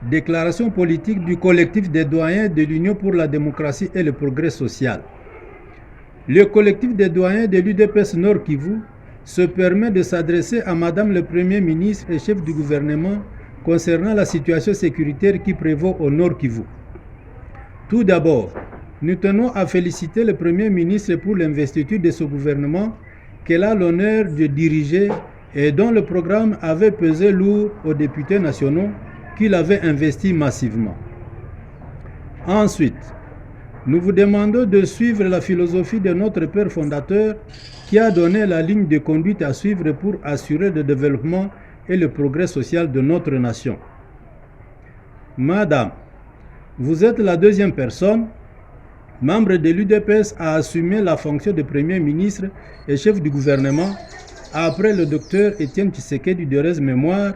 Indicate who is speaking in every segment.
Speaker 1: Déclaration politique du collectif des doyens de l'Union pour la démocratie et le progrès social. Le collectif des doyens de l'UDPS Nord Kivu se permet de s'adresser à Madame le Premier ministre et chef du gouvernement concernant la situation sécuritaire qui prévaut au Nord Kivu. Tout d'abord, nous tenons à féliciter le Premier ministre pour l'investiture de ce gouvernement qu'elle a l'honneur de diriger et dont le programme avait pesé lourd aux députés nationaux qu'il avait investi massivement. Ensuite, nous vous demandons de suivre la philosophie de notre père fondateur qui a donné la ligne de conduite à suivre pour assurer le développement et le progrès social de notre nation. Madame, vous êtes la deuxième personne, membre de l'UDPS, à assumer la fonction de Premier ministre et chef du gouvernement après le docteur Étienne Tshisekedi de Rez Mémoire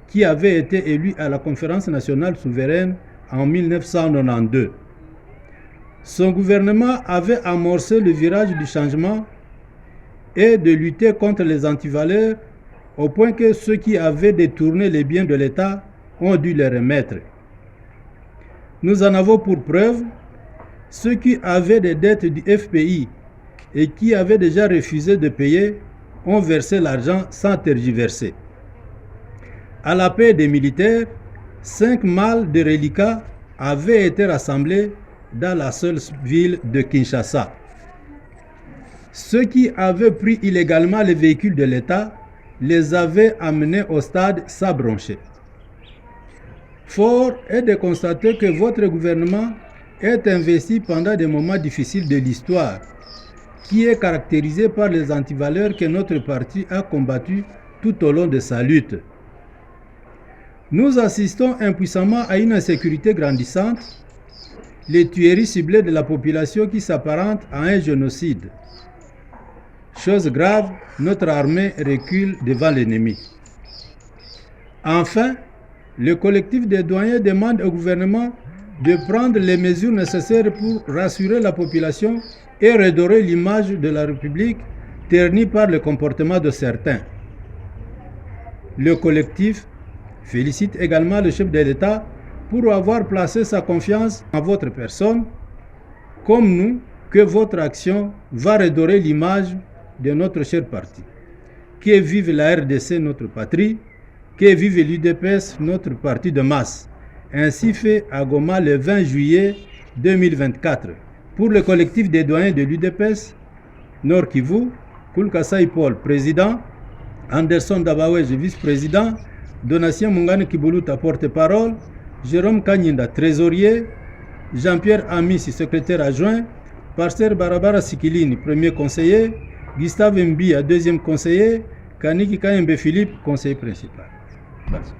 Speaker 1: qui avait été élu à la Conférence nationale souveraine en 1992. Son gouvernement avait amorcé le virage du changement et de lutter contre les antivaleurs au point que ceux qui avaient détourné les biens de l'État ont dû les remettre. Nous en avons pour preuve ceux qui avaient des dettes du FPI et qui avaient déjà refusé de payer ont versé l'argent sans tergiverser. À la paix des militaires, 5 malles de reliquats avaient été rassemblés dans la seule ville de Kinshasa. Ceux qui avaient pris illégalement les véhicules de l'État les avaient amenés au stade sans broncher. Fort est de constater que votre gouvernement est investi pendant des moments difficiles de l'histoire, qui est caractérisé par les antivaleurs que notre parti a combattus tout au long de sa lutte. Nous assistons impuissamment à une insécurité grandissante, les tueries ciblées de la population qui s'apparentent à un génocide. Chose grave, notre armée recule devant l'ennemi. Enfin, le collectif des doyens demande au gouvernement de prendre les mesures nécessaires pour rassurer la population et redorer l'image de la République ternie par le comportement de certains. Le collectif félicite également le chef de l'État pour avoir placé sa confiance en votre personne, comme nous, que votre action va redorer l'image de notre cher parti. Que vive la RDC, notre patrie, que vive l'UDPS, notre parti de masse. Ainsi fait à Goma le 20 juillet 2024. Pour le collectif des doyens de l'UDPS, Nord Kivu, Koulkasai Paul, président, Anderson Dabawej, vice-président, Donatien Mungane Kibuluta, porte-parole, Jérôme Kanyinda, trésorier, Jean-Pierre Amissi, secrétaire adjoint, Pasteur Barabara Sikilini, premier conseiller, Gustave Mbia, deuxième conseiller, Kaniki Kayembe Philippe, conseiller principal. Merci.